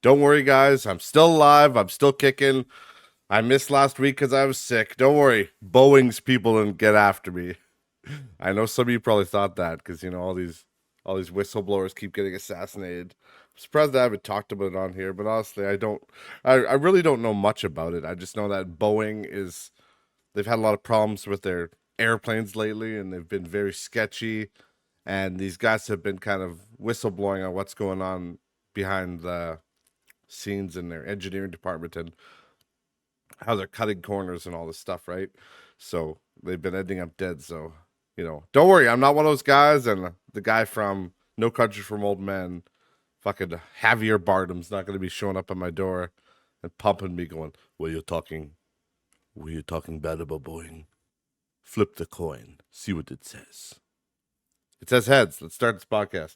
Don't worry, guys. I'm still alive. I'm still kicking. I missed last week because I was sick. Don't worry. Boeing's people didn't get after me. I know some of you probably thought that because all these whistleblowers keep getting assassinated. I'm surprised I haven't talked about it on here, but honestly, I don't. I really don't know much about it. I just know that Boeing is. They've had a lot of problems with their airplanes lately, and they've been very sketchy. And these guys have been kind of whistleblowing on what's going on behind the scenes in their engineering department and how they're cutting corners and all this stuff, right? So they've been ending up dead. So, don't worry, I'm not one of those guys. And the guy from No Country for Old Men, fucking Javier Bardem's not going to be showing up at my door and pumping me, going, "Well, you're talking, were you talking bad about Boeing? Flip the coin, see what it says." It says heads. Let's start this podcast.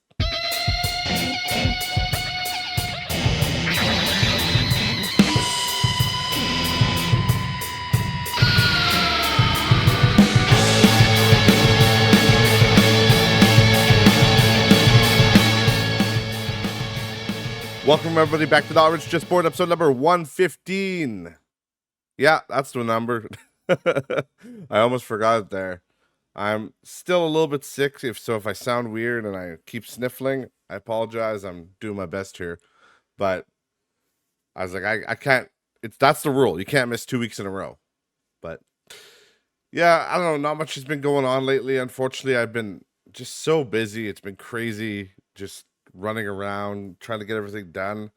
Welcome, everybody, back to the Orange Just Board, episode number 115. Yeah, that's the number. I almost forgot it there. I'm still a little bit sick, if I sound weird and I keep sniffling, I apologize. I'm doing my best here. But I was like, I can't, that's the rule. You can't miss 2 weeks in a row. But yeah, I don't know, not much has been going on lately. Unfortunately, I've been just so busy. It's been crazy, just running around trying to get everything done.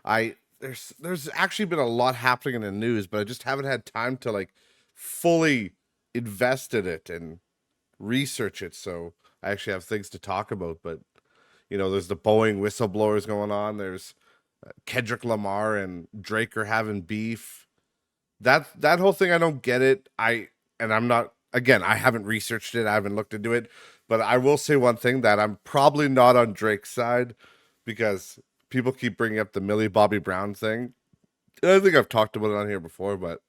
I there's actually been a lot happening in the news, but I just haven't had time to like fully invest in it and research it. So I actually have things to talk about. But there's the Boeing whistleblowers going on. There's Kendrick Lamar and Drake are having beef. That whole thing, I don't get it. I'm not, again, I haven't researched it. I haven't looked into it. But I will say one thing, that I'm probably not on Drake's side because people keep bringing up the Millie Bobby Brown thing. And I think I've talked about it on here before, but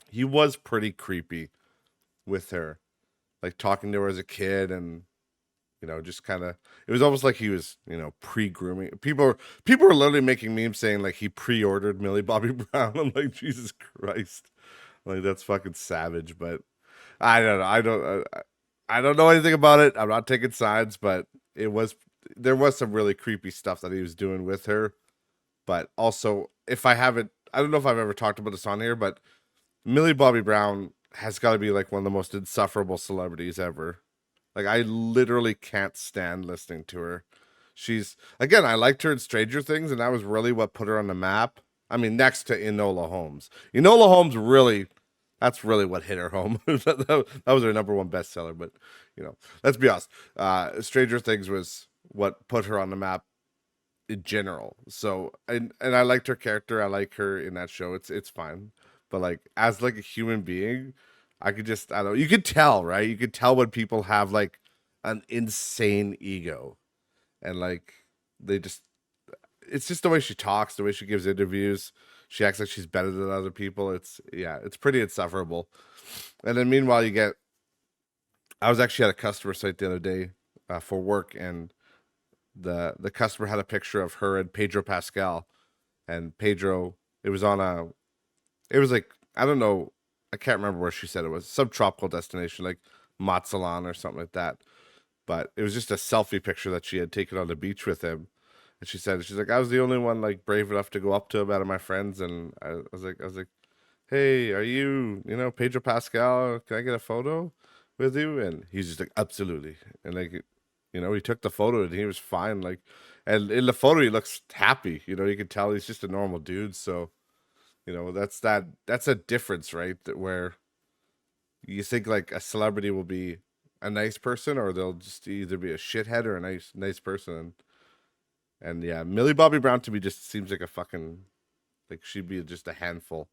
he was pretty creepy with her, like talking to her as a kid, and just kind of, it was almost like he was, pre-grooming. People were literally making memes saying like he pre-ordered Millie Bobby Brown. I'm like, Jesus Christ, like that's fucking savage. But I don't know. I don't know anything about it. I'm not taking sides, but there was some really creepy stuff that he was doing with her. But also, if I haven't, I don't know if I've ever talked about this on here, but Millie Bobby Brown has got to be like one of the most insufferable celebrities ever. Like, I literally can't stand listening to her. She's, again, I liked her in Stranger Things, and that was really what put her on the map. I mean, next to Enola Holmes. Enola Holmes really, that's really what hit her home. That was her number one bestseller. But, let's be honest. Stranger Things was what put her on the map in general. So, and I liked her character. I like her in that show. It's fine. But like, as like a human being, I could just, I don't know. You could tell, right? You could tell when people have like an insane ego, and like they just, it's just the way she talks, the way she gives interviews. She acts like she's better than other people. It's pretty insufferable. And then meanwhile, I was actually at a customer site the other day for work, and the customer had a picture of her and Pedro Pascal, and Pedro, it was on a, it was like, I don't know, I can't remember where she said it was, some tropical destination like Mazatlan or something like that. But it was just a selfie picture that she had taken on the beach with him. And she's like, I was the only one like brave enough to go up to him out of my friends, and I was like, hey, are you, Pedro Pascal? Can I get a photo with you? And he's just like, absolutely. And like, he took the photo and he was fine. Like, and in the photo he looks happy. You can tell he's just a normal dude. So that's a difference, right? That where you think like a celebrity will be a nice person, or they'll just either be a shithead or a nice person. And yeah, Millie Bobby Brown to me just seems like a fucking, like she'd be just a handful.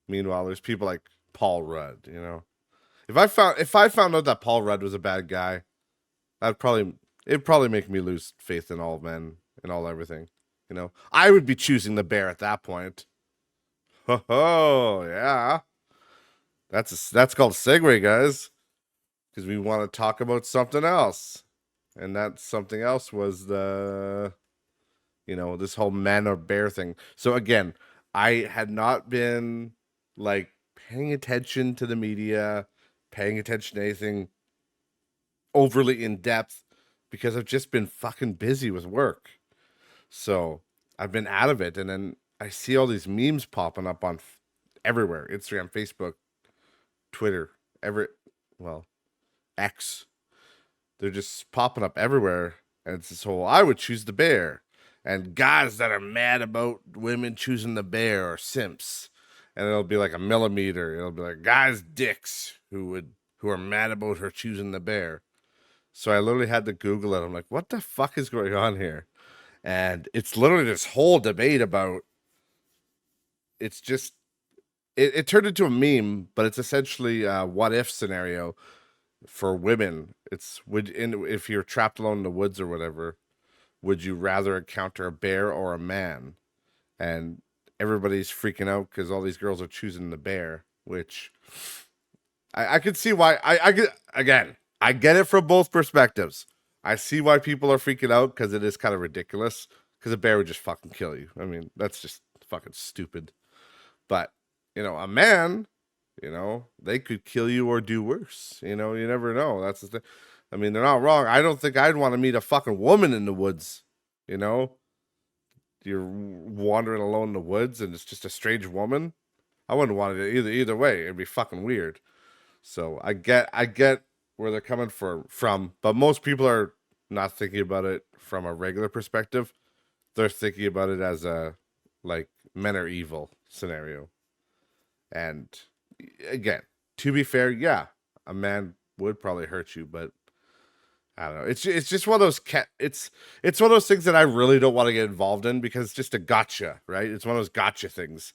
Meanwhile, there's people like Paul Rudd. If I found out that Paul Rudd was a bad guy, it'd probably make me lose faith in all men and all everything. I would be choosing the bear at that point. Oh yeah, that's called a segue, guys, because we want to talk about something else, and that something else was this whole man or bear thing. So again, I had not been like paying attention to the media, paying attention to anything overly in depth because I've just been fucking busy with work. So I've been out of it. And then I see all these memes popping up on everywhere: Instagram, Facebook, Twitter, well, X. They're just popping up everywhere. And it's this whole, I would choose the bear. And guys that are mad about women choosing the bear are simps. And it'll be like a millimeter. It'll be like guys' dicks who are mad about her choosing the bear. So I literally had to Google it. I'm like, what the fuck is going on here? And it's literally this whole debate about, it's just, it turned into a meme, but it's essentially a what if scenario for women. It's if you're trapped alone in the woods or whatever, would you rather encounter a bear or a man? And everybody's freaking out because all these girls are choosing the bear, which I could see why. I get, again, I get it from both perspectives. I see why people are freaking out because it is kind of ridiculous. Because a bear would just fucking kill you. I mean, that's just fucking stupid. But a man, they could kill you or do worse. You never know. That's the thing. I mean, they're not wrong. I don't think I'd want to meet a fucking woman in the woods. You're wandering alone in the woods and it's just a strange woman. I wouldn't want it either way. It'd be fucking weird. So I get where they're coming from, but most people are not thinking about it from a regular perspective. They're thinking about it as a like men are evil scenario. And again, to be fair, yeah, a man would probably hurt you, but I don't know. It's just one of those it's one of those things that I really don't want to get involved in because it's just a gotcha, right? It's one of those gotcha things.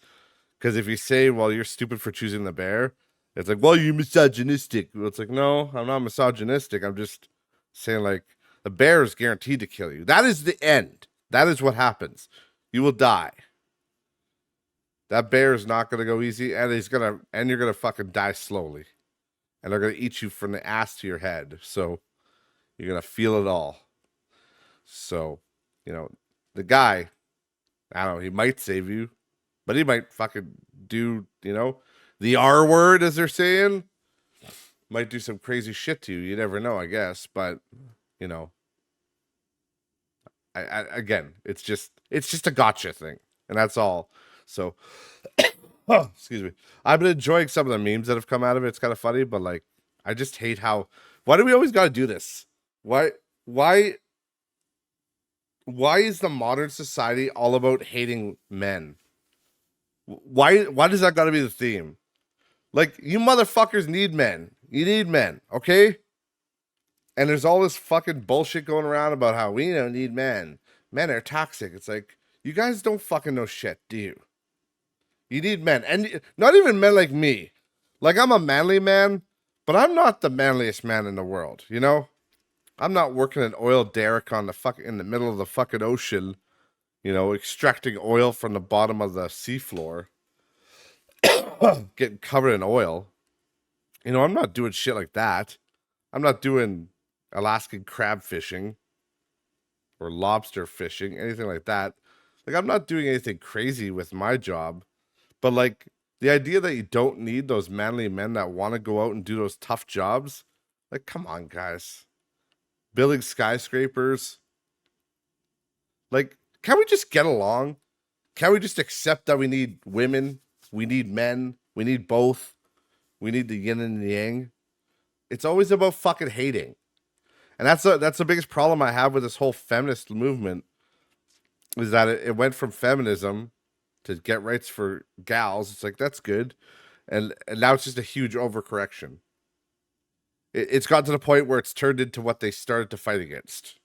Because if you say, well, you're stupid for choosing the bear, it's like, well, you're misogynistic. Well, it's like, no, I'm not misogynistic. I'm just saying, like, the bear is guaranteed to kill you. That is the end. That is what happens. You will die. That bear is not going to go easy, and you're going to fucking die slowly. And they're going to eat you from the ass to your head. So you're going to feel it all. So, the guy, I don't know, he might save you, but he might fucking do, the R word, as they're saying. Might do some crazy shit to you. You never know, I guess. But, again, it's just a gotcha thing. And that's all. So, oh, excuse me. I've been enjoying some of the memes that have come out of it. It's kind of funny, but like, I just hate why do we always got to do this? Why is the modern society all about hating men? Why does that got to be the theme? Like, you motherfuckers need men. You need men, okay? And there's all this fucking bullshit going around about how we don't need men. Men are toxic. It's like, you guys don't fucking know shit, do you? You need men. And not even men like me. Like, I'm a manly man, but I'm not the manliest man in the world, I'm not working an oil derrick in the middle of the fucking ocean, extracting oil from the bottom of the seafloor, getting covered in oil. I'm not doing shit like that. I'm not doing Alaskan crab fishing or lobster fishing, anything like that. Like, I'm not doing anything crazy with my job, but like the idea that you don't need those manly men that want to go out and do those tough jobs, like, come on, guys. Building skyscrapers. Like, can we just get along? Can we just accept that we need women? We need men. We need both. We need the yin and the yang. It's always about fucking hating. And that's the biggest problem I have with this whole feminist movement is that it went from feminism to get rights for gals. It's like, that's good. And now it's just a huge overcorrection. It's gotten to the point where it's turned into what they started to fight against.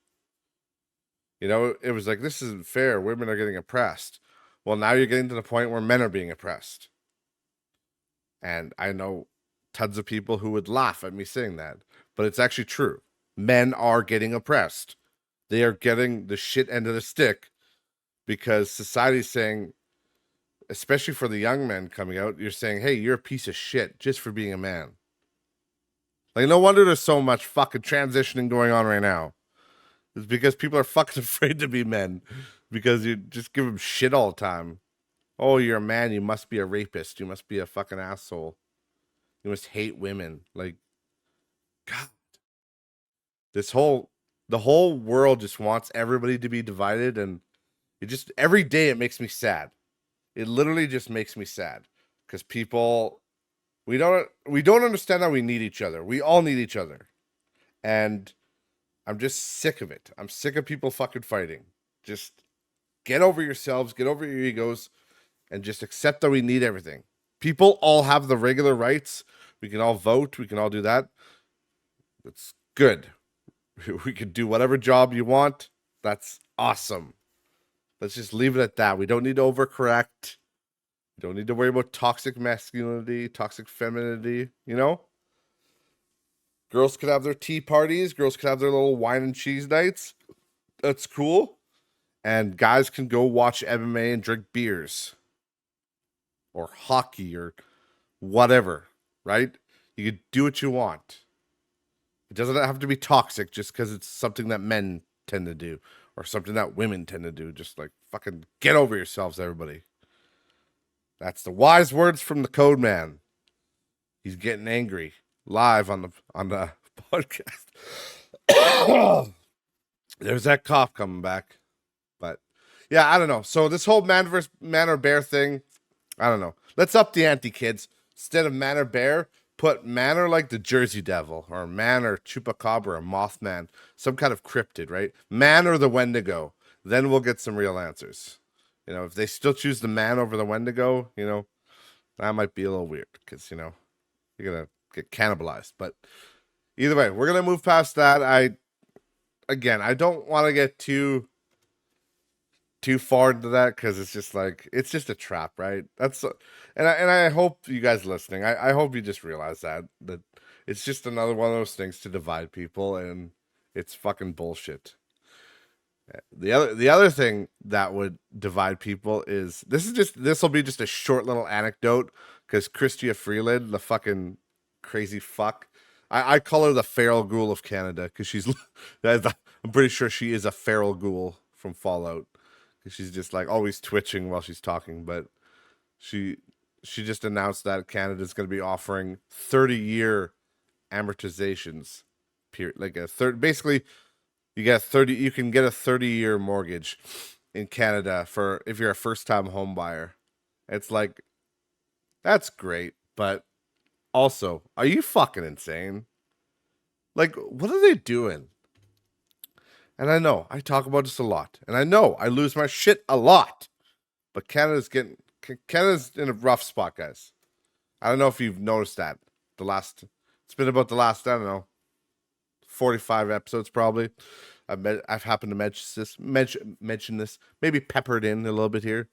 It was like, this isn't fair. Women are getting oppressed. Well, now you're getting to the point where men are being oppressed. And I know tons of people who would laugh at me saying that, but it's actually true. Men are getting oppressed. They are getting the shit end of the stick because society's saying, especially for the young men coming out, you're saying, hey, you're a piece of shit just for being a man. Like, no wonder there's so much fucking transitioning going on right now. It's because people are fucking afraid to be men. because you just give them shit all the time. Oh, you're a man. You must be a rapist. You must be a fucking asshole. You must hate women. Like, God, this whole the whole world just wants everybody to be divided, and it just every day it makes me sad. It literally just makes me sad because people we don't understand that we need each other. We all need each other, and I'm just sick of it. I'm sick of people fucking fighting. Just get over yourselves, get over your egos, and just accept that we need everything. People all have the regular rights. We can all vote. We can all do that. That's good. We can do whatever job you want. That's awesome. Let's just leave it at that. We don't need to overcorrect. We don't need to worry about toxic masculinity, toxic femininity, you know? Girls could have their tea parties. Girls could have their little wine and cheese nights. That's cool. And guys can go watch MMA and drink beers or hockey or whatever, right? You can do what you want. It doesn't have to be toxic just because it's something that men tend to do or something that women tend to do. Just like fucking get over yourselves, everybody. That's the wise words from the Code Man. He's getting angry live on the podcast. There's that cough coming back. But yeah, I don't know. So this whole man versus man or bear thing, I don't know. Let's up the ante, kids. Instead of man or bear, put man or like the Jersey Devil, or man or Chupacabra or Mothman, some kind of cryptid, right? Man or the Wendigo. Then we'll get some real answers. You know, if they still choose the man over the Wendigo, you know, that might be a little weird because, you know, you're going to get cannibalized. But either way, we're going to move past that. I don't want to get too far into that because it's just like it's just a trap, right? And I hope you guys listening, I hope you just realize that it's just another one of those things to divide people, and it's fucking bullshit. The other thing that would divide people is this will be just a short little anecdote because Chrystia Freeland, the fucking crazy fuck, I call her the feral ghoul of Canada because I'm pretty sure she is a feral ghoul from Fallout. She's just like always twitching while she's talking, but she just announced that Canada's going to be offering 30-year amortizations period, like basically you can get a 30-year mortgage in Canada for if you're a first-time home buyer. It's like that's great, but also, are you fucking insane? Like, what are they doing? And I know I talk about this a lot, and I know I lose my shit a lot. But Canada's in a rough spot, guys. I don't know if you've noticed that. It's been about the last, I don't know, 45 episodes probably. I've happened to mention this, maybe peppered in a little bit here,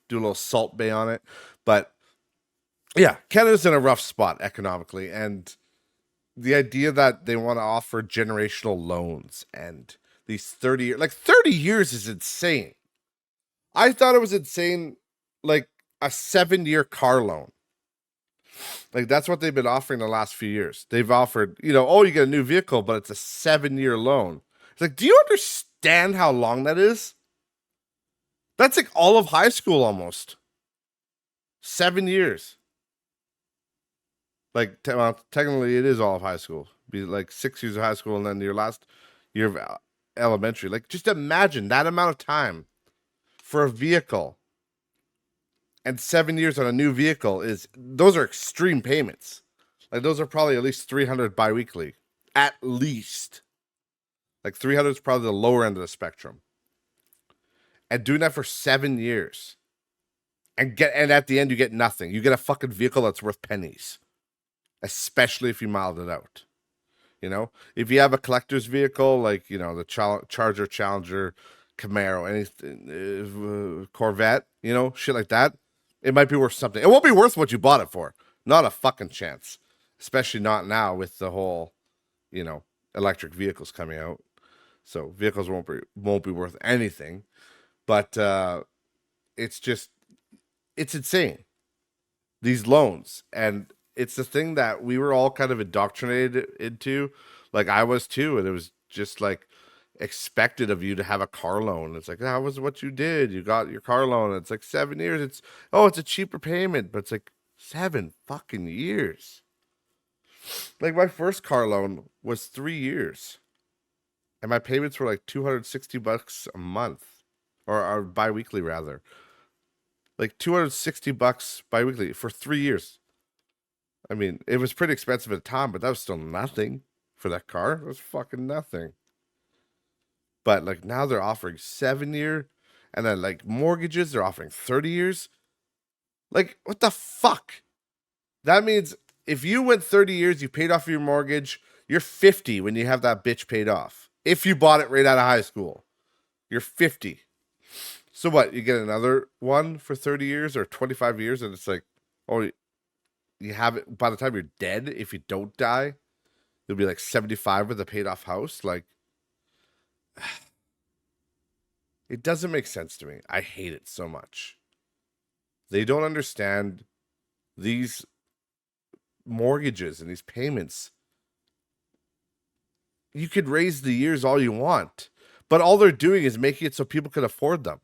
do a little Salt Bay on it. But yeah, Canada's in a rough spot economically, and the idea that they want to offer generational loans and these 30 years is insane. I thought it was insane, like a 7-year car loan. Like that's what they've been offering the last few years. They've offered, you get a new vehicle, but it's a 7-year loan. It's like, do you understand how long that is? That's like all of high school almost. 7 years. Like, technically, it is all of high school. Be like 6 years of high school, and then your last year of elementary. Like, just imagine that amount of time for a vehicle, and 7 years on a new vehicle those are extreme payments. Like, those are probably at least 300 biweekly, at least. Like 300 is probably the lower end of the spectrum. And doing that for 7 years, and at the end you get nothing. You get a fucking vehicle that's worth pennies. Especially if you mild it out. If you have a collector's vehicle like the Charger, Challenger, Camaro, anything, Corvette, shit like that, it might be worth something. It won't be worth what you bought it for. Not a fucking chance. Especially not now with the whole, electric vehicles coming out. So vehicles won't be worth anything. But it's insane. These loans, and it's the thing that we were all kind of indoctrinated into, like I was too, and it was just like expected of you to have a car loan. It's like, that was what you did. You got your car loan. It's like 7 years. It's a cheaper payment, but it's like 7 fucking years. Like my first car loan was 3 years. And my payments were like $260 a month. Or bi-weekly rather. Like $260 bi-weekly for 3 years. I mean, it was pretty expensive at the time, but that was still nothing for that car. It was fucking nothing. But like now they're offering 7-year, and then like mortgages, they're offering 30 years. Like, what the fuck? That means if you went 30 years, you paid off your mortgage, you're 50 when you have that bitch paid off. If you bought it right out of high school, you're 50. So what? You get another one for 30 years or 25 years, and it's like, oh, you have it by the time you're dead. If you don't die, you'll be like 75 with a paid off house. Like, it doesn't make sense to me. I hate it so much. They don't understand these mortgages and these payments. You could raise the years all you want, but all they're doing is making it so people can afford them.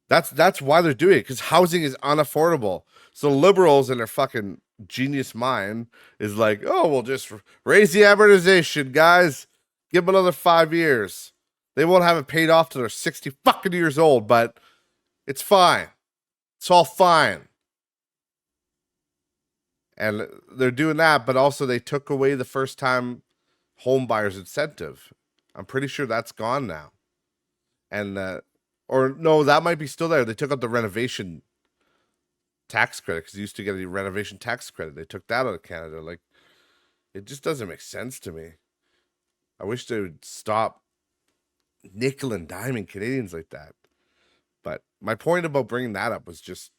That's why they're doing it, because housing is unaffordable. So liberals in their fucking genius mind is like, oh, we'll just raise the amortization, guys. Give them another 5 years. They won't have it paid off till they're 60 fucking years old, but it's fine. It's all fine. And they're doing that, but also they took away the first time home buyers incentive. I'm pretty sure that's gone now. And or no, that might be still there. They took out the renovation tax credit because you used to get a renovation tax credit. They took that out of Canada. Like, it just doesn't make sense to me. I wish they would stop nickel and diming Canadians like that. But my point about bringing that up was just,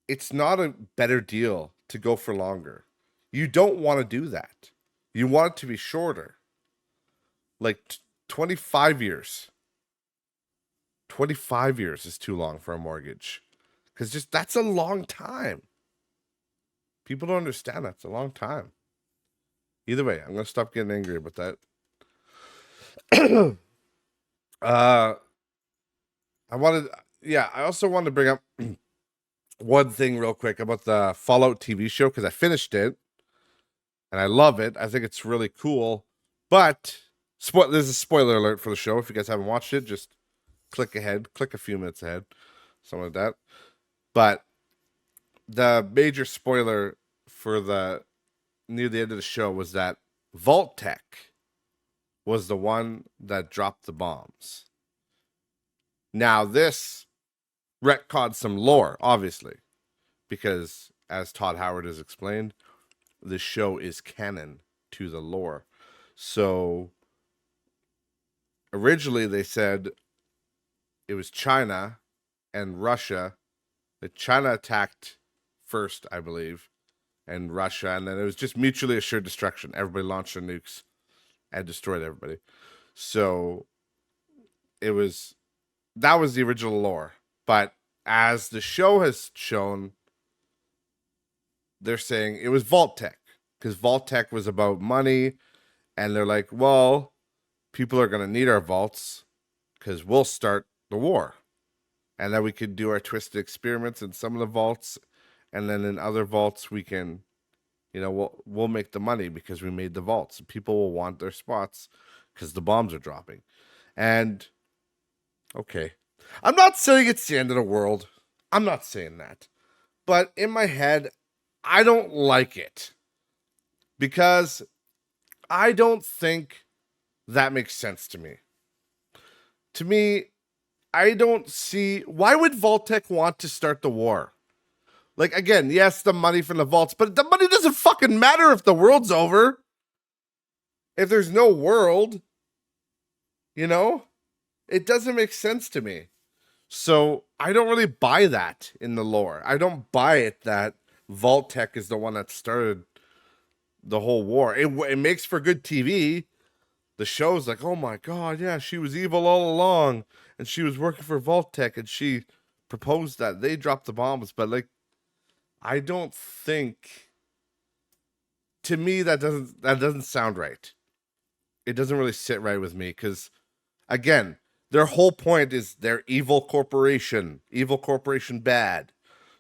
it's not a better deal to go for longer. You don't want to do that. You want it to be shorter. Like 25 years. 25 years is too long for a mortgage. Because just that's a long time. People don't understand that's a long time. Either way, I'm going to stop getting angry about that. I also wanted to bring up one thing real quick about the Fallout TV show, because I finished it and I love it. I think it's really cool. But there's a spoiler alert for the show. If you guys haven't watched it, just click ahead, click a few minutes ahead, something like that. But the major spoiler for near the end of the show was that Vault-Tec was the one that dropped the bombs. Now, this retconned some lore, obviously, because as Todd Howard has explained, the show is canon to the lore. So originally they said it was China and Russia. That China attacked first, I believe, and Russia, and then it was just mutually assured destruction. Everybody launched their nukes and destroyed everybody. So that was the original lore. But as the show has shown, they're saying it was Vault-Tec, because Vault-Tec was about money, and they're like, well, people are going to need our vaults because we'll start the war. And then we could do our twisted experiments in some of the vaults, and then in other vaults we can, we'll make the money because we made the vaults. People will want their spots because the bombs are dropping. And okay, I'm not saying it's the end of the world. I'm not saying that. But in my head, I don't like it, because I don't think that makes sense to me. To me, I don't see, why would Vault-Tec want to start the war? Like, again, yes, the money from the vaults, but the money doesn't fucking matter if the world's over. If there's no world, it doesn't make sense to me. So I don't really buy that in the lore. I don't buy it that Vault-Tec is the one that started the whole war. It makes for good TV. The show's like, oh my God, yeah, she was evil all along, and she was working for Vault-Tec, and she proposed that they dropped the bombs. But like, I don't think, to me, that doesn't sound right. it doesn't really sit right with me because, again, their whole point is they're evil corporation bad.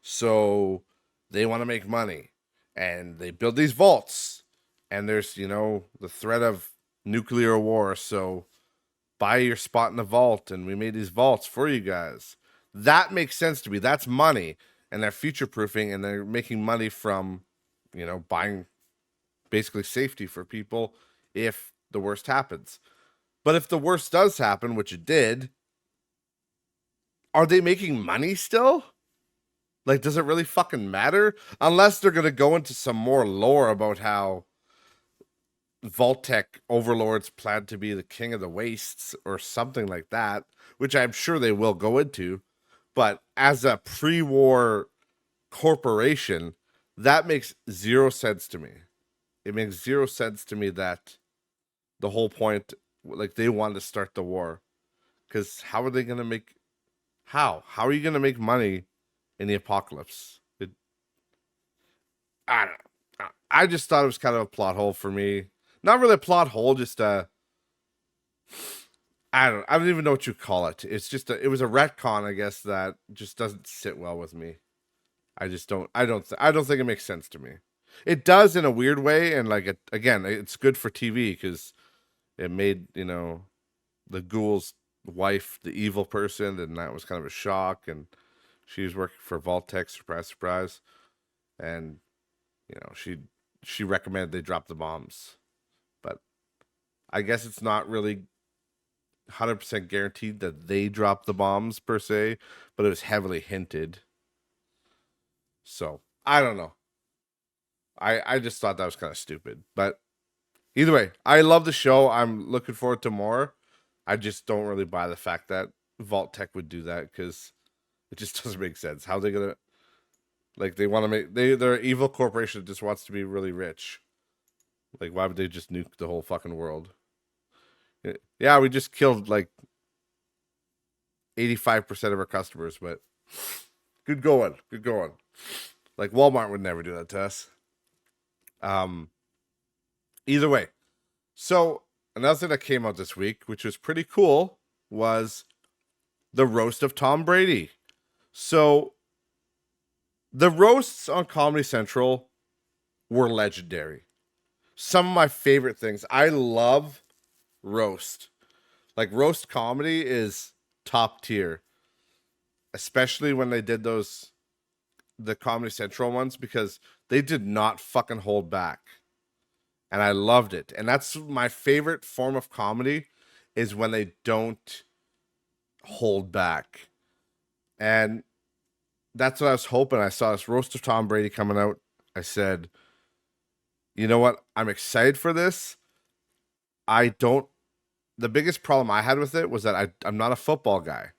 So they want to make money and they build these vaults, and there's, the threat of nuclear war. So buy your spot in the vault, and we made these vaults for you guys. That makes sense to me. That's money, and they're future proofing, and they're making money from, buying basically safety for people if the worst happens. But if the worst does happen, which it did, are they making money still? Like, does it really fucking matter? Unless they're gonna go into some more lore about how Vault-Tec overlords plan to be the king of the wastes or something like that, which I'm sure they will go into. But as a pre-war corporation, that makes zero sense to me. It makes zero sense to me that the whole point, like, they wanted to start the war. Because how are they going to make... How are you going to make money in the apocalypse? I don't know. I just thought it was kind of a plot hole for me. Not really a plot hole, just I don't even know what you call it. It's just it was a retcon, I guess, that just doesn't sit well with me. I don't think it makes sense to me. It does in a weird way, and like again, it's good for TV because it made, the ghoul's wife the evil person, and that was kind of a shock, and she was working for Vault-Tec, surprise, and she recommended they drop the bombs. But I guess it's not really 100% guaranteed that they dropped the bombs per se, but it was heavily hinted. So I don't know. I just thought that was kind of stupid. But either way, I love the show. I'm looking forward to more. I just don't really buy the fact that Vault-Tec would do that because it just doesn't make sense. How are they gonna, like, they want to make they're an evil corporation that just wants to be really rich. Like, why would they just nuke the whole fucking world? Yeah, we just killed like 85% of our customers, but good going. Like, Walmart would never do that to us. Either way. So another thing that came out this week, which was pretty cool, was the roast of Tom Brady. So the roasts on Comedy Central were legendary. Some of my favorite things. I love roast. Like, roast comedy is top tier. Especially when they did the Comedy Central ones, because they did not fucking hold back. And I loved it. And that's my favorite form of comedy, is when they don't hold back. And that's what I was hoping. I saw this roast of Tom Brady coming out. I said, you know what? I'm excited for this. The biggest problem I had with it was that I'm not a football guy.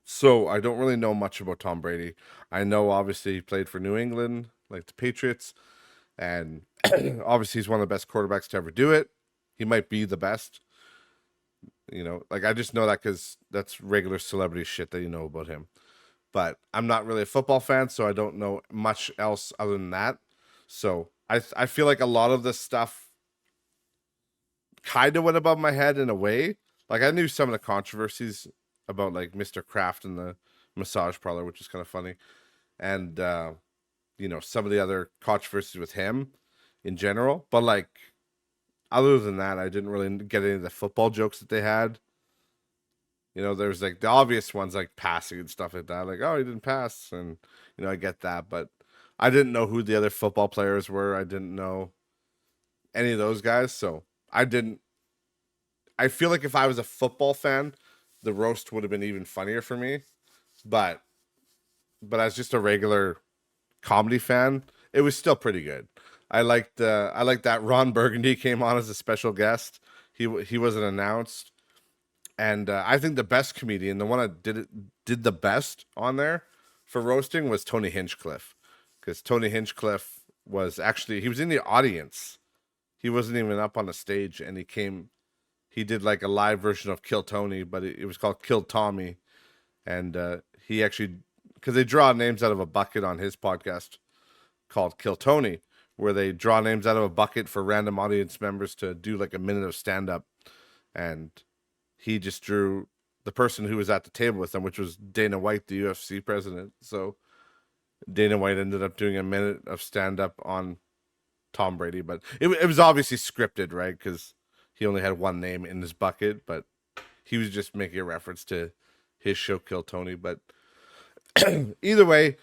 So I don't really know much about Tom Brady. I know obviously he played for New England, like the Patriots. And obviously he's one of the best quarterbacks to ever do it. He might be the best. Like, I just know that because that's regular celebrity shit that you know about him. But I'm not really a football fan, so I don't know much else other than that. So I feel like a lot of this stuff kind of went above my head in a way. Like, I knew some of the controversies about, like, Mr. Kraft and the massage parlor, which is kind of funny. And, some of the other controversies with him in general. But, like, other than that, I didn't really get any of the football jokes that they had. There's, like, the obvious ones, like passing and stuff like that. Like, oh, he didn't pass. And, I get that. But I didn't know who the other football players were. I didn't know any of those guys. So I feel like if I was a football fan, the roast would have been even funnier for me. But as just a regular comedy fan, it was still pretty good. I liked that Ron Burgundy came on as a special guest. He wasn't announced. And I think the best comedian, the one that did the best on there for roasting, was Tony Hinchcliffe. Because Tony Hinchcliffe he was in the audience. He wasn't even up on the stage, and he did like a live version of Kill Tony, but it was called Kill Tommy. And he actually, because they draw names out of a bucket on his podcast called Kill Tony. where they draw names out of a bucket for random audience members to do like a minute of stand up, and he just drew the person who was at the table with them, which was Dana White, the UFC president. So Dana White ended up doing a minute of stand up on Tom Brady, but it was obviously scripted, right? Because he only had one name in his bucket, but he was just making a reference to his show Kill Tony. But either way,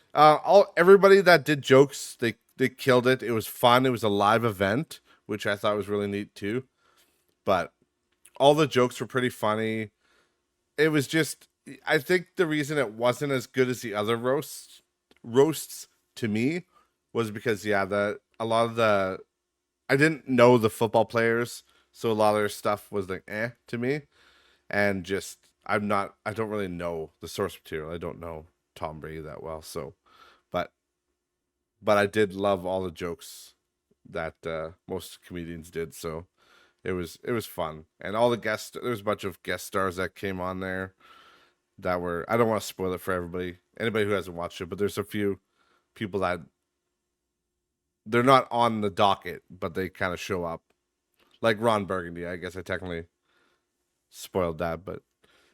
everybody that did jokes, they killed it. It was fun. It was a live event, which I thought was really neat too. But all the jokes were pretty funny. It was just, I think the reason it wasn't as good as the other roasts to me was because a lot of the I didn't know the football players, so a lot of their stuff was like to me, and just I don't really know the source material. I don't know Tom Brady that well, so but I did love all the jokes that most comedians did, so it was fun. And all the guests, there was a bunch of guest stars that came on there that were, I don't want to spoil it for anybody who hasn't watched it, but there's a few people that they're not on the docket, but they kind of show up. Like Ron Burgundy, I guess I technically spoiled that, but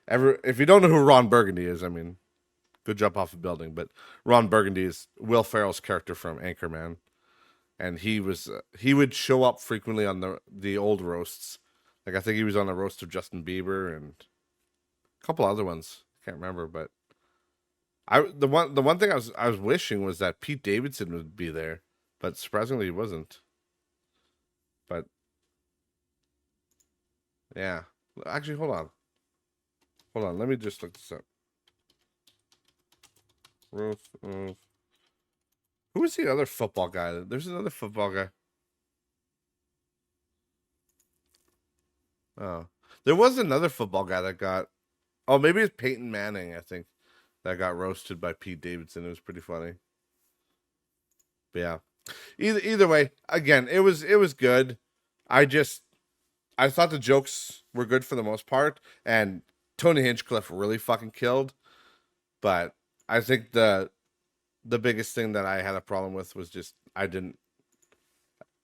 if you don't know who Ron Burgundy is, I mean, good jump off a building. But Ron Burgundy is Will Ferrell's character from Anchorman, and he would show up frequently on the old roasts. Like I think he was on the roast of Justin Bieber and a couple other ones. I can't remember, but the one thing I was wishing was that Pete Davidson would be there, but surprisingly he wasn't. But yeah, actually, hold on. Let me just look this up. Roast of who was the other football guy? There's another football guy. Oh, there was another football guy that got. Oh, maybe it's Peyton Manning. I think that got roasted by Pete Davidson. It was pretty funny. But yeah, either way, again, it was good. I just I thought the jokes were good for the most part, and Tony Hinchcliffe really fucking killed. But I think the biggest thing that I had a problem with was just I didn't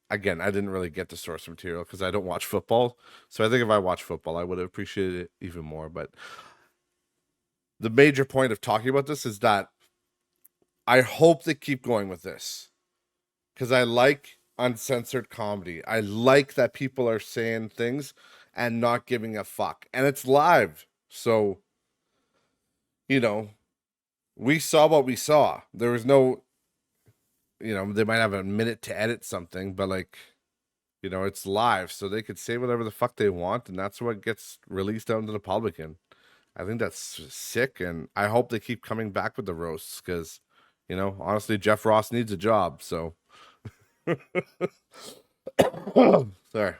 really get the source material because I don't watch football. So I think if I watched football, I would have appreciated it even more. But the major point of talking about this is that I hope they keep going with this because I like uncensored comedy. I like that people are saying things and not giving a fuck. And it's live. So, we saw what we saw. There was no, they might have a minute to edit something, but like, it's live. So they could say whatever the fuck they want. And that's what gets released out into the public. And I think that's sick. And I hope they keep coming back with the roasts because, honestly, Jeff Ross needs a job. So, sorry.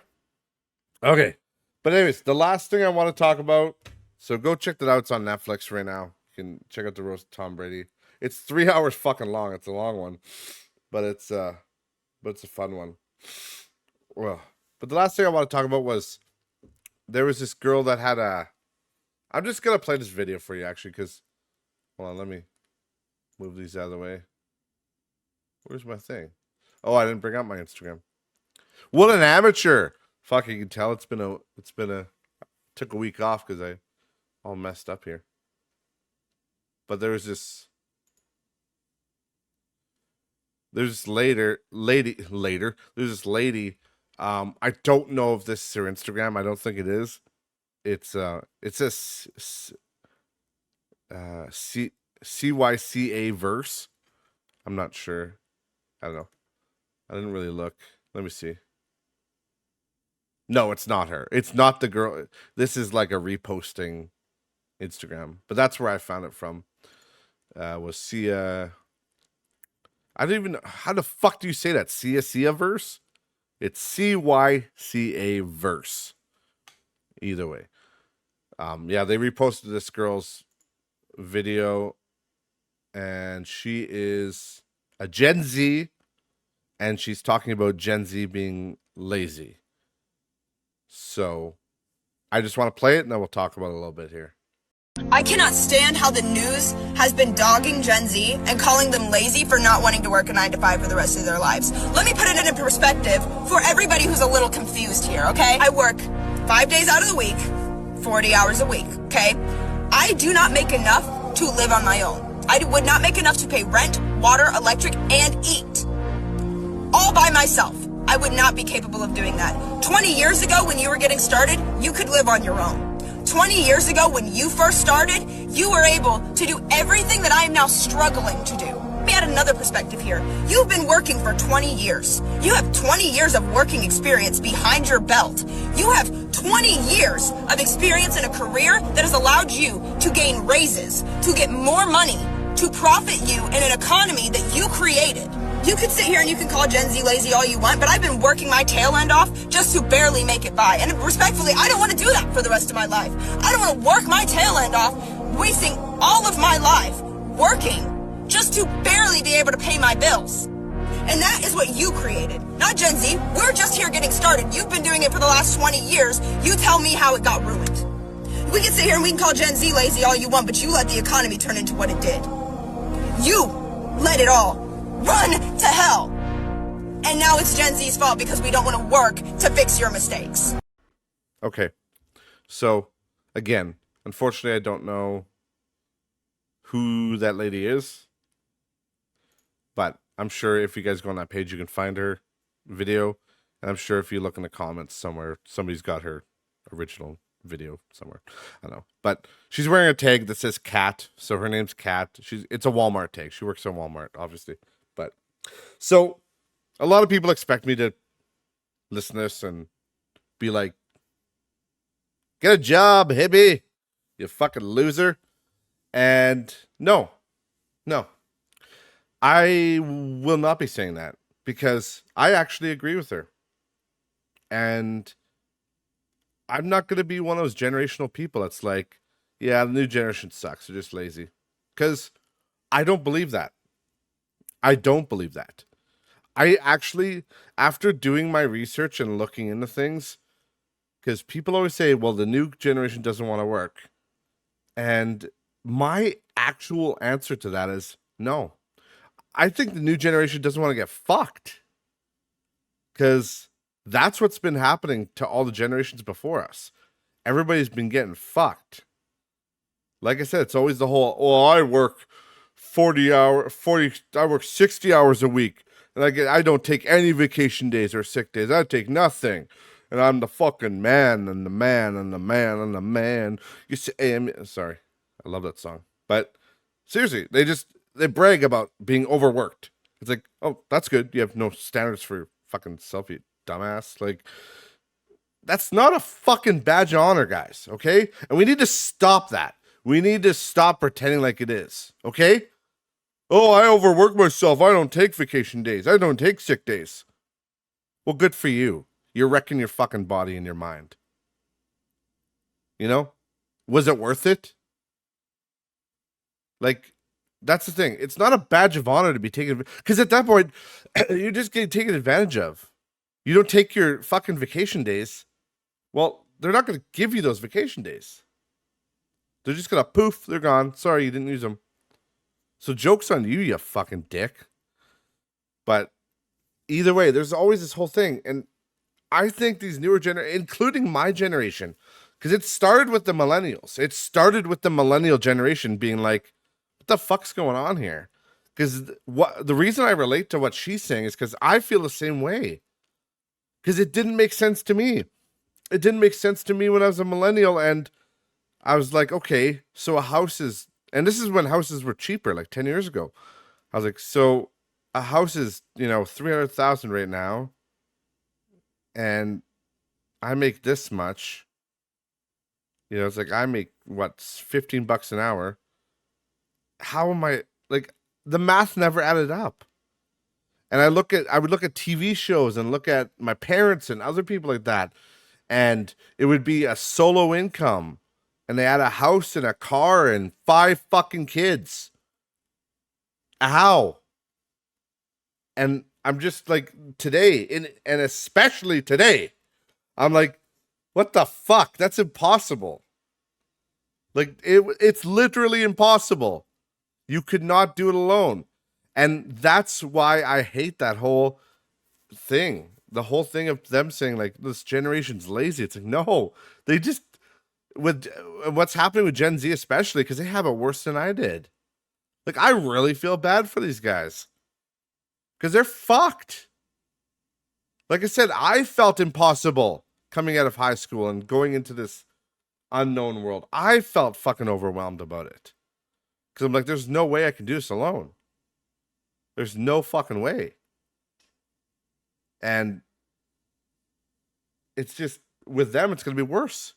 Okay. But anyways, the last thing I want to talk about. So go check that out. It's on Netflix right now. You can check out the roast of Tom Brady. It's 3 hours fucking long. It's a long one, but it's a fun one. Well, but the last thing I want to talk about was there was this girl that had a. I'm just gonna play this video for you actually, because hold on, let me move these out of the way. Where's my thing? Oh, I didn't bring up my Instagram. What an amateur! Fuck, you can tell it's been a took a week off because I all messed up here. But there's this lady. There's this lady. I don't know if this is her Instagram. I don't think it is. It says CYCA verse. I'm not sure. I don't know. I didn't really look. Let me see. No, it's not her. It's not the girl. This is like a reposting Instagram, but that's where I found it from. Was Cia? I don't even know how the fuck do you say that? Cia verse? It's CYCA verse. Either way, yeah, they reposted this girl's video, and she is a Gen Z, and she's talking about Gen Z being lazy. So, I just want to play it, and then we'll talk about it a little bit here. I cannot stand how the news has been dogging Gen Z and calling them lazy for not wanting to work a 9 to 5 for the rest of their lives. Let me put it in perspective for everybody who's a little confused here, okay? I work 5 days out of the week, 40 hours a week, okay? I do not make enough to live on my own. I would not make enough to pay rent, water, electric, and eat. All by myself. I would not be capable of doing that. 20 years ago when you were getting started, you could live on your own. 20 years ago when you first started, you were able to do everything that I am now struggling to do. Let me add another perspective here. You've been working for 20 years. You have 20 years of working experience behind your belt. You have 20 years of experience in a career that has allowed you to gain raises, to get more money, to profit you in an economy that you created. You could sit here and you can call Gen Z lazy all you want, but I've been working my tail end off just to barely make it by. And respectfully, I don't want to do that for the rest of my life. I don't want to work my tail end off, wasting all of my life working just to barely be able to pay my bills. And that is what you created, not Gen Z. We're just here getting started. You've been doing it for the last 20 years. You tell me how it got ruined. We can sit here and we can call Gen Z lazy all you want, but you let the economy turn into what it did. You let it all run to hell. And now it's Gen Z's fault because we don't want to work to fix your mistakes. Okay. So, again, unfortunately, I don't know who that lady is. But I'm sure if you guys go on that page, you can find her video. And I'm sure if you look in the comments somewhere, somebody's got her original video somewhere. I don't know. But she's wearing a tag that says Cat. So her name's Cat. It's a Walmart tag. She works at Walmart, obviously. But so a lot of people expect me to listen to this and be like, get a job, hippie, you fucking loser. And no, I will not be saying that because I actually agree with her. And I'm not going to be one of those generational people that's like, yeah, the new generation sucks. They're just lazy. Because I don't believe that. I don't believe that. I actually, after doing my research and looking into things, because people always say, well, the new generation doesn't want to work. And my actual answer to that is no. I think the new generation doesn't want to get fucked. Because that's what's been happening to all the generations before us. Everybody's been getting fucked. Like I said, it's always the whole, oh, I work I work 60 hours a week. And I don't take any vacation days or sick days. I take nothing. And I'm the fucking man and the man and the man and the man. You say, sorry, I love that song. But seriously, they brag about being overworked. It's like, oh, that's good. You have no standards for your fucking self, you dumbass. Like, that's not a fucking badge of honor, guys. Okay? And we need to stop that. We need to stop pretending like it is. Okay? Oh, I overwork myself. I don't take vacation days. I don't take sick days. Well, good for you. You're wrecking your fucking body and your mind. You know? Was it worth it? Like, that's the thing. It's not a badge of honor to be taken, because at that point, you're just getting taken advantage of. You don't take your fucking vacation days. Well, they're not going to give you those vacation days. They're just going to poof, they're gone. Sorry, you didn't use them. So joke's on you, you fucking dick. But either way, there's always this whole thing. And I think these newer generations, including my generation, because it started with the millennials. It started with the millennial generation being like, what the fuck's going on here? Because the reason I relate to what she's saying is because I feel the same way. Because it didn't make sense to me. It didn't make sense to me when I was a millennial, and I was like, okay, so a house is, and this is when houses were cheaper, like 10 years ago. I was like, so a house is, $300,000 right now, and I make this much. It's like I make $15 an hour. How am I, like, the math never added up. And I would look at TV shows and look at my parents and other people like that, and it would be a solo income, and they had a house and a car and 5 fucking kids. How? And I'm just like, today, and especially today, I'm like, what the fuck? That's impossible. Like it's literally impossible. You could not do it alone. And that's why I hate that whole thing. The whole thing of them saying like this generation's lazy. It's like no, they just with what's happening with Gen Z especially because they have it worse than I did. Like I really feel bad for these guys because they're fucked. Like I said, I felt impossible coming out of high school and going into this unknown world. I felt fucking overwhelmed about it because I'm like, there's no way I can do this alone. There's no fucking way. And it's just with them, it's going to be worse.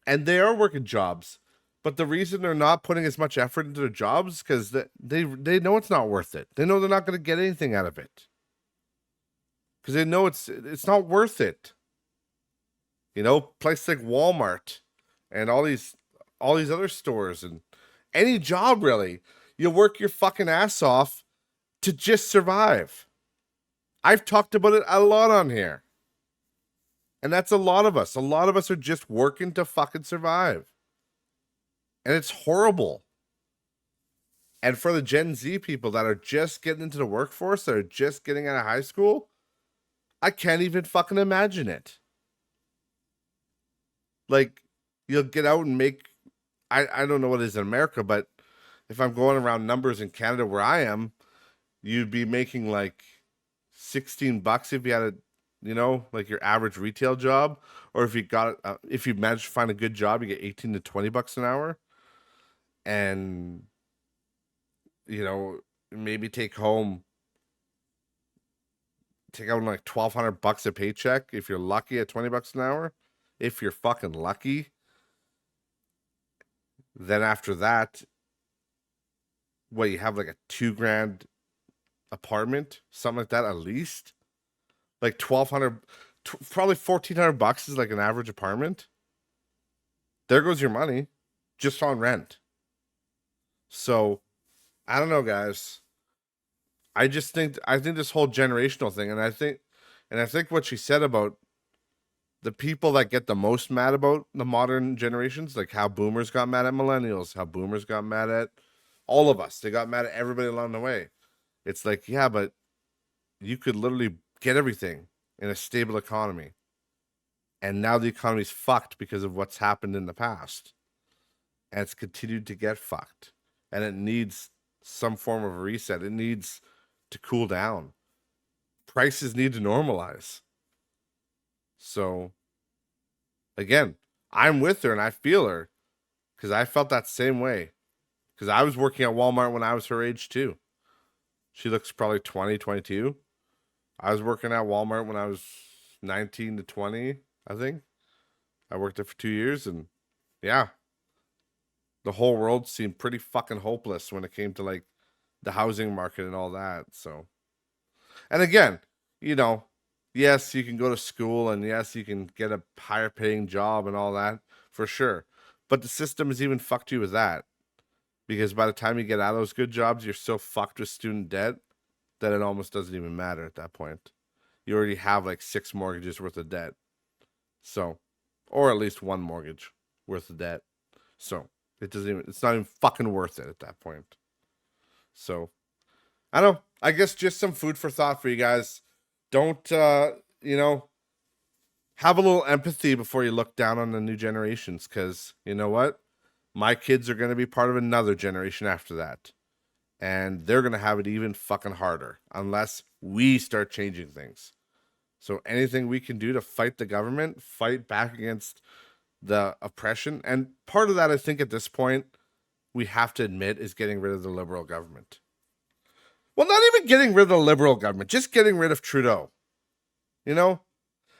And they are working jobs, but the reason they're not putting as much effort into their jobs because they know it's not worth it. They know they're not going to get anything out of it because they know it's not worth it. You know, places like Walmart and all these other stores and any job really, you work your fucking ass off to just survive. I've talked about it a lot on here. And that's a lot of us. A lot of us are just working to fucking survive. And it's horrible. And for the Gen Z people that are just getting into the workforce, that are just getting out of high school, I can't even fucking imagine it. Like, you'll get out and make, I don't know what it is in America, but if I'm going around numbers in Canada where I am, you'd be making like $16 if you had a, you know, like your average retail job, or if you got if you managed to find a good job, you get 18 to $20 an hour, and you know maybe take out like $1,200 a paycheck if you're lucky at $20 an hour, if you're fucking lucky. Then after that, what you have like a $2,000 apartment, something like that at least, like 1,200, probably $1,400 is like an average apartment. There goes your money just on rent. So I don't know, guys. I think this whole generational thing, and I think what she said about the people that get the most mad about the modern generations, like how boomers got mad at millennials, how boomers got mad at all of us. They got mad at everybody along the way. It's like, yeah, but you could literally get everything in a stable economy. And now the economy's fucked because of what's happened in the past. And it's continued to get fucked. And it needs some form of a reset. It needs to cool down. Prices need to normalize. So, again, I'm with her and I feel her because I felt that same way. Because I was working at Walmart when I was her age too. She looks probably 20, 22. I was working at Walmart when I was 19 to 20, I think. I worked there for 2 years and yeah, the whole world seemed pretty fucking hopeless when it came to like the housing market and all that. So, and again, you know, yes, you can go to school and yes, you can get a higher paying job and all that for sure. But the system has even fucked you with that because by the time you get out of those good jobs, you're so fucked with student debt that it almost doesn't even matter at that point. You already have like 6 mortgages worth of debt. So, or at least 1 mortgage worth of debt. So, it's not even fucking worth it at that point. So, I don't know. I guess just some food for thought for you guys. Don't, you know, have a little empathy before you look down on the new generations because you know what? My kids are going to be part of another generation after that. And they're going to have it even fucking harder unless we start changing things. So anything we can do to fight the government, fight back against the oppression. And part of that, I think at this point, we have to admit is getting rid of the liberal government. Well, not even getting rid of the liberal government, just getting rid of Trudeau. You know,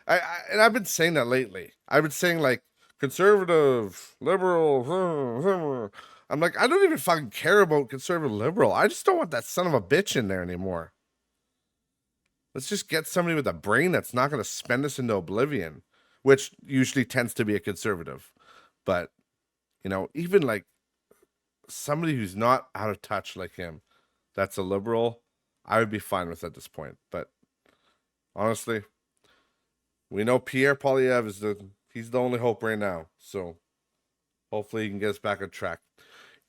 and I've been saying that lately. I've been saying like conservative, liberal. I'm like, I don't even fucking care about conservative, liberal. I just don't want that son of a bitch in there anymore. Let's just get somebody with a brain that's not going to spend us into oblivion, which usually tends to be a conservative. But, you know, even like somebody who's not out of touch like him, that's a liberal, I would be fine with at this point. But honestly, we know Pierre Poilievre he's the only hope right now. So Hopefully he can get us back on track.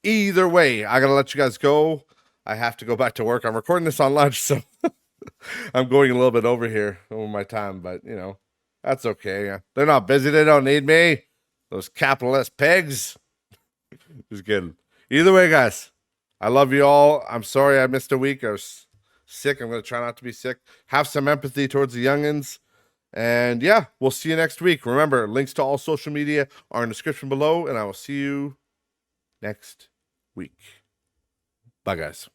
Either way, I gotta let you guys go. I have to go back to work. I'm recording this on lunch, so I'm going a little bit over my time, but you know, that's okay. They're not busy. They don't need me. Those capitalist pigs. Just kidding. Either way, guys, I love you all. I'm sorry I missed a week. I was sick. I'm going to try not to be sick. Have some empathy towards the youngins. And yeah, we'll see you next week. Remember, links to all social media are in the description below, and I will see you next week. Bye, guys.